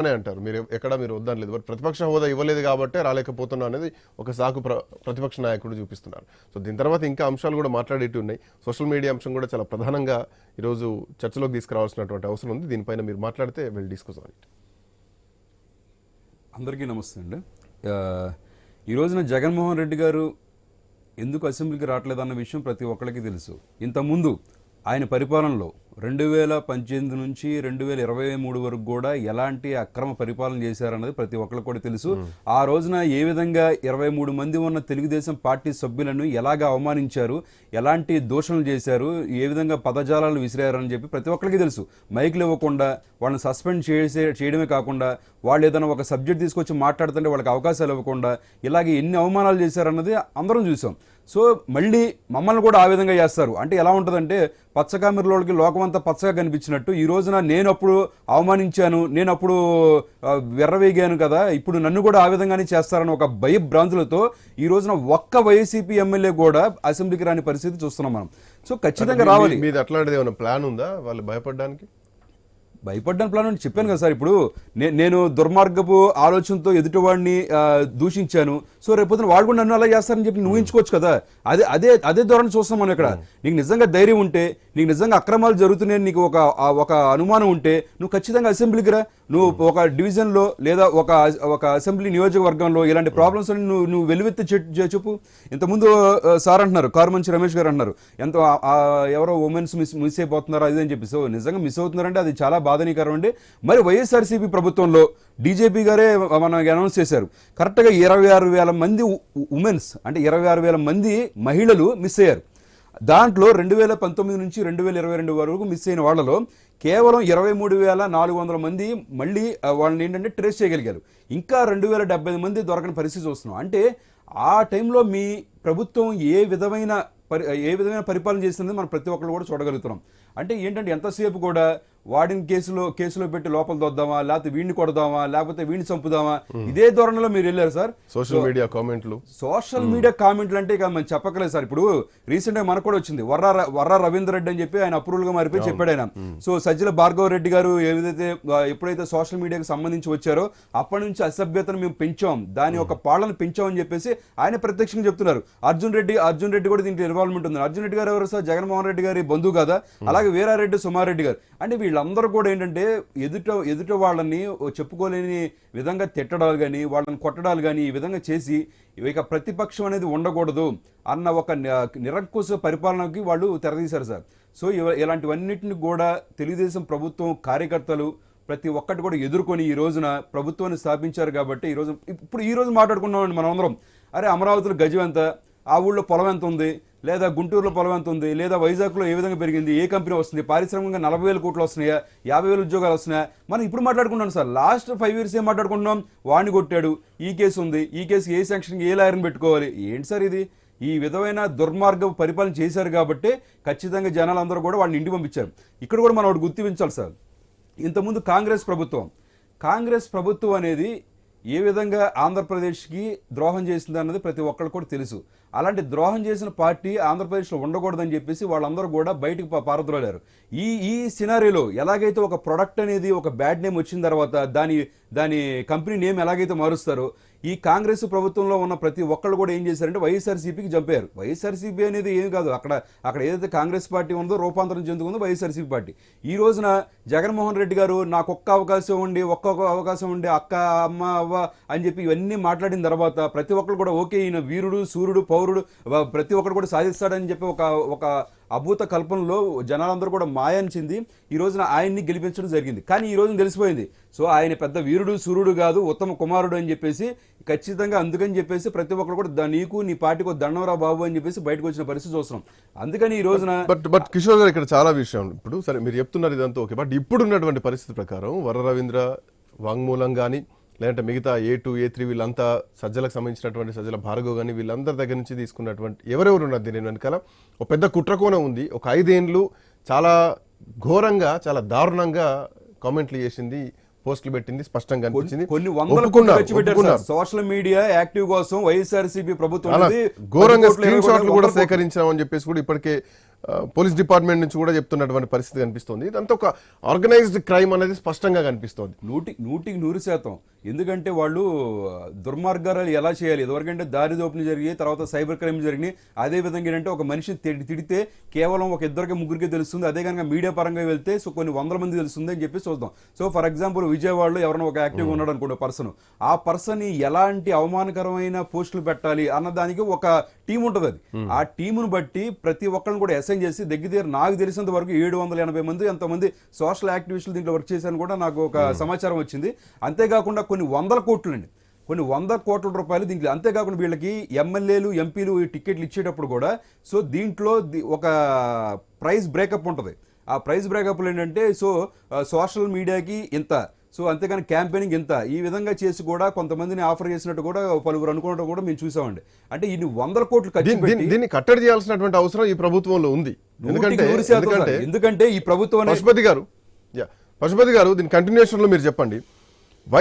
అనే అంటారు. మీరు ఎక్కడ మీరు వద్దనలేదు. బట్ ప్రతిపక్ష హోదా ఇవ్వలేదు కాబట్టే రాలేకపోతున్నా అనేది ఒక సాకు ప్రతిపక్ష నాయకుడు చూపిస్తున్నారు. సో దీని తర్వాత ఇంకా అంశాలు కూడా మాట్లాడేటి ఉన్నాయి. సోషల్ మీడియా అంశం కూడా చాలా ప్రధానంగా ఈరోజు చర్చలోకి తీసుకురావాల్సినటువంటి అవసరం ఉంది. దీనిపైన మీరు మాట్లాడితే విల్ డిస్కస్ ఆన్ ఇట్. అందరికీ నమస్తే అండి. ఈ రోజున జగన్మోహన్ రెడ్డి గారు ఎందుకు అసెంబ్లీకి రావట్లేదన్న విషయం ప్రతి ఒక్కరికి తెలుసు. ఇంతకుముందు ఆయన పరిపాలనలో 2018 నుంచి 2023 వరకు కూడా ఎలాంటి అక్రమ పరిపాలన చేశారన్నది ప్రతి ఒక్కరికి కూడా తెలుసు. ఆ రోజున ఏ విధంగా 23 మంది ఉన్న తెలుగుదేశం పార్టీ సభ్యులను ఎలాగ అవమానించారు, ఎలాంటి దూషణలు చేశారు, ఏ విధంగా పదజాలాలు విసిరారని చెప్పి ప్రతి ఒక్కరికి తెలుసు. మైకులు ఇవ్వకుండా వాళ్ళని సస్పెండ్ చేయడమే కాకుండా వాళ్ళు ఏదైనా ఒక సబ్జెక్ట్ తీసుకొచ్చి మాట్లాడుతుంటే వాళ్ళకి అవకాశాలు ఇవ్వకుండా ఇలాగ ఎన్ని అవమానాలు చేశారన్నది అందరం చూసాం. సో మళ్ళీ మమ్మల్ని కూడా ఆ విధంగా చేస్తారు. అంటే ఎలా ఉంటుందంటే పచ్చకామెరలోకి లోకమంతా పచ్చగా కనిపించినట్టు ఈ రోజున నేను అప్పుడు అవమానించాను, నేను అప్పుడు వెర్రవేగాను కదా, ఇప్పుడు నన్ను కూడా ఆ విధంగానే చేస్తారని ఒక భయభ్రాంతులతో ఈ రోజున ఒక్క వైసీపీ ఎమ్మెల్యే కూడా అసెంబ్లీకి రాని పరిస్థితి చూస్తున్నాం మనం. సో ఖచ్చితంగా రావాలి. మీది అట్లాంటిది ఏమైనా ప్లాన్ ఉందా వాళ్ళు భయపడడానికి? భయపడ్డాను ప్లాన్ అని చెప్పాను కదా సార్. ఇప్పుడు నేను దుర్మార్గపు ఆలోచనతో ఎదుటివాడిని దూషించాను. సో రేపొద్దున వాడు కూడా నన్ను అలా చేస్తారని చెప్పి నువ్వు ఊహించుకోవచ్చు కదా. అదే ధోరణి చూస్తాం మనం ఇక్కడ. నీకు నిజంగా ధైర్యం ఉంటే, నీకు నిజంగా అక్రమాలు జరుగుతున్నాయని నీకు ఒక అనుమానం ఉంటే నువ్వు ఖచ్చితంగా అసెంబ్లీకి రా. నువ్వు ఒక డివిజన్లో లేదా ఒక అసెంబ్లీ నియోజకవర్గంలో ఇలాంటి ప్రాబ్లమ్స్ అని నువ్వు వెలువెత్తి చెప్పు. ఇంతకుముందు సార్ అంటున్నారు, కారుమంచి రమేష్ గారు అంటున్నారు, ఎంతో ఎవరో ఉమెన్స్ మిస్ అయిపోతున్నారో అది అని చెప్పి. సో నిజంగా మిస్ అవుతున్నారంటే అది చాలా బాధనీకరం అండి. మరి వైఎస్ఆర్సీపీ ప్రభుత్వంలో డీజీపీ గారే మనకి అనౌన్స్ చేశారు, కరెక్ట్గా 26,000 మంది ఉమెన్స్ అంటే 26,000 మంది మహిళలు మిస్ అయ్యారు. దాంట్లో 2019 నుంచి 2022 వరకు మిస్ అయిన వాళ్ళలో కేవలం 23,400 మంది మళ్ళీ వాళ్ళని ఏంటంటే ట్రేస్ చేయగలిగారు. ఇంకా 2,075 మంది దొరకని పరిస్థితి చూస్తున్నాం. అంటే ఆ టైంలో మీ ప్రభుత్వం ఏ విధమైన పరిపాలన చేసింది మనం ప్రతి ఒక్కరు కూడా చూడగలుగుతున్నాం. అంటే ఏంటంటే ఎంతసేపు కూడా వాడిని కేసులో పెట్టి లోపల దొద్దామా, లేకపోతే వీడిని కొడదామా, లేకపోతే వీడిని చంపుదామా, ఇదే ధోరణిలో మీరు వెళ్ళారు సార్. సోషల్ మీడియా కామెంట్లు అంటే ఇక మనం చెప్పకలేదు సార్. ఇప్పుడు రీసెంట్ గా మనకు కూడా వచ్చింది వర్రా రవీంద్ర రెడ్డి అని చెప్పి ఆయన అప్రూవల్ గా మారిపోయి చెప్పాడు ఆయన. సో సజ్జల భార్గవ రెడ్డి గారు ఎప్పుడైతే సోషల్ మీడియాకి సంబంధించి వచ్చారో అప్పటి నుంచి అసభ్యతను మేము పెంచాం, దాని ఒక పాలన పెంచామని చెప్పేసి ఆయన ప్రత్యక్షంగా చెప్తున్నారు. అర్జున్ రెడ్డి కూడా దీంట్లో ఇన్వాల్వ్మెంట్ ఉంది. అర్జున్ రెడ్డి గారు ఎవరు సార్? జగన్మోహన్ రెడ్డి గారి బంధువు కదా. అలాగే వీరారెడ్డి సుమారెడ్డి గారు. అంటే వీళ్ళందరూ కూడా ఏంటంటే ఎదుట వాళ్ళని చెప్పుకోలేని విధంగా తిట్టడాలు కానీ, వాళ్ళని కొట్టడాలు కానీ ఈ విధంగా చేసి ఇక ప్రతిపక్షం అనేది ఉండకూడదు అన్న ఒక నిరంకుశ పరిపాలనకి వాళ్ళు తెరదీశారు సార్. సో ఇలాంటివన్నిటిని కూడా తెలుగుదేశం ప్రభుత్వం కార్యకర్తలు ప్రతి ఒక్కటి కూడా ఎదుర్కొని ఈ రోజున ప్రభుత్వాన్ని స్థాపించారు. కాబట్టి ఈ రోజు మాట్లాడుకున్నామండి మనం అందరం. అరే అమరావతిలో గజం ఎంత, ఆ ఊళ్ళో పొలం ఎంత ఉంది, లేదా గుంటూరులో పొలం ఎంత ఉంది, లేదా వైజాగ్లో ఏ విధంగా పెరిగింది, ఏ కంపెనీ వస్తుంది, పారిశ్రామికంగా 40,000 కోట్లు వస్తున్నాయా, 50,000 ఉద్యోగాలు వస్తున్నాయా, మనం ఇప్పుడు మాట్లాడుకుంటున్నాం సార్. లాస్ట్ 5 years ఏం మాట్లాడుకుంటున్నాం? వాడిని కొట్టాడు, ఈ కేసు ఉంది, ఈ కేసు ఏ శాంక్షన్కి ఏ లాయర్ని పెట్టుకోవాలి. ఏంటి సార్ ఇది? ఈ విధమైన దుర్మార్గ పరిపాలన చేశారు కాబట్టి ఖచ్చితంగా జనాలందరూ కూడా వాడిని ఇంటికి పంపించారు. ఇక్కడ కూడా మనం ఒకటి గుర్తించాలి సార్. ఇంతకుముందు కాంగ్రెస్ ప్రభుత్వం అనేది ఏ విధంగా ఆంధ్రప్రదేశ్కి ద్రోహం చేసింది అన్నది ప్రతి ఒక్కరికి కూడా తెలుసు. అలాంటి ద్రోహం చేసిన పార్టీ ఆంధ్రప్రదేశ్లో ఉండకూడదని చెప్పేసి వాళ్ళందరూ కూడా బయటకు పారద్రోలారు. ఈ సినారీలో ఎలాగైతే ఒక ప్రొడక్ట్ అనేది ఒక బ్యాడ్ నేమ్ వచ్చిన తర్వాత దాని కంపెనీ నేమ్ ఎలాగైతే మారుస్తారో ఈ కాంగ్రెస్ ప్రభుత్వంలో ఉన్న ప్రతి ఒక్కళ్ళు కూడా ఏం చేశారంటే వైఎస్ఆర్సీపీకి చంపారు. వైఎస్ఆర్సీపీ అనేది ఏమి కాదు, అక్కడ ఏదైతే కాంగ్రెస్ పార్టీ ఉందో రూపాంతరం చెందుకుందో వైఎస్ఆర్సీపీ పార్టీ. ఈ రోజున జగన్మోహన్ రెడ్డి గారు నాకు ఒక్క అవకాశం ఉండి అక్క అమ్మ అవ్వ అని చెప్పి ఇవన్నీ మాట్లాడిన తర్వాత ప్రతి ఒక్కరు కూడా ఓకే ఈయన వీరుడు సూర్యుడు పౌరుడు ప్రతి ఒక్కరు కూడా సాధిస్తాడని చెప్పి ఒక అభూత కల్పనలో జనాలందరూ కూడా మాయాన్ని చెంది ఈ రోజున ఆయన్ని గెలిపించడం జరిగింది. కానీ ఈ రోజున తెలిసిపోయింది, సో ఆయన పెద్ద వీరుడు సూర్యుడు కాదు, ఉత్తమ కుమారుడు అని చెప్పేసి ఖచ్చితంగా అందుకని చెప్పేసి ప్రతి ఒక్కరు కూడా నీకు నీ పార్టీకి దండంరా బాబు అని చెప్పేసి బయటకు వచ్చిన పరిస్థితి చూస్తున్నాం. అందుకని ఈ రోజున బట్ కిషోర్ గారు ఇక్కడ చాలా విషయం ఇప్పుడు సరే మీరు చెప్తున్నారు ఇదంతా ఓకే. బట్ ఇప్పుడు ఉన్నటువంటి పరిస్థితి ప్రకారం వర్ర రవీంద్ర వాంగ్మూలం కానీ లేదంటే మిగతా A2 A3 వీళ్ళంతా సజ్జలకు సంబంధించినటువంటి సజ్జల భార్గవ్ కానీ వీళ్ళందరి దగ్గర నుంచి తీసుకున్నటువంటి ఎవరెవరు ఉన్నారు దీని వెనకాల ఒక పెద్ద కుట్రకోణం ఉంది. ఒక 5 ఏళ్ళు చాలా ఘోరంగా చాలా దారుణంగా కామెంట్లు చేసింది, పోస్టులు పెట్టింది, స్పష్టంగా అనిపించింది. కొన్ని వందల సోషల్ మీడియా యాక్టివ్ కోసం వైఎస్ఆర్సీపీ ప్రభుత్వం ఘోరంగా స్క్రీన్ షాట్లు కూడా సేకరించామని చెప్పేసి కూడా ఇప్పటికే పోలీస్ డిపార్ట్మెంట్ నుంచి కూడా చెప్తున్నటువంటి పరిస్థితి కనిపిస్తోంది. ఇదంతా ఒక ఆర్గనైజ్డ్ క్రైమ్ అనేది స్పష్టంగా కనిపిస్తోంది. 100% ఎందుకంటే వాళ్ళు దుర్మార్గాలు ఎలా చేయాలి, ఇదివరకంటే దారి దోపిడీ జరిగి తర్వాత సైబర్ క్రైమ్ జరిగినాయి. అదే విధంగా ఏంటంటే ఒక మనిషిని తిడితే కేవలం ఒక ఇద్దరికి ముగ్గురికి తెలుస్తుంది, అదే కనుక మీడియా పరంగా వెళ్తే సో కొన్ని వందల మంది తెలుస్తుంది అని చెప్పి చూద్దాం. సో ఫర్ ఎగ్జాంపుల్ విజయవాడలో ఎవరైనా ఒక యాక్టివ్గా ఉన్నాడు అనుకోండి పర్సన్, ఆ పర్సన్ ఎలాంటి అవమానకరమైన పోస్టులు పెట్టాలి అన్నదానికి ఒక టీం ఉంటుంది. అది ఆ టీమును బట్టి ప్రతి ఒక్కరిని కూడా అసైన్ చేసి దగ్గర నాకు తెలిసినంత వరకు 780 మంది ఎంతమంది సోషల్ యాక్టివిస్టులు దీంట్లో వర్క్ చేశారని కూడా నాకు ఒక సమాచారం వచ్చింది. అంతేకాకుండా కొన్ని 100 కోట్లు అండి, కొన్ని 100 కోట్ల రూపాయలు దీంట్లో. అంతేకాకుండా వీళ్ళకి ఎమ్మెల్యేలు ఎంపీలు టికెట్లు ఇచ్చేటప్పుడు కూడా సో దీంట్లో ఒక ప్రైజ్ బ్రేకప్ ఉంటుంది. ఆ ప్రైజ్ బ్రేకప్లు ఏంటంటే సో సోషల్ మీడియాకి ఇంత, సో అంతేకాని క్యాంపెయినింగ్ ఎంత, ఈ విధంగా చేసి కూడా కొంతమందిని ఆఫర్ చేసినట్టు కూడా పలువురు అనుకోవడం కూడా మేము చూసామండి. అంటే ఇన్ని 100 కోట్లు ఖర్చు పెట్టి దీన్ని కట్టడి చేయాల్సినటువంటి అవసరం ఈ ప్రభుత్వంలో ఉంది. ఎందుకంటే ఈ ప్రభుత్వం పశుపతి గారు దీని కంటిన్యూషన్ లో మీరు చెప్పండి.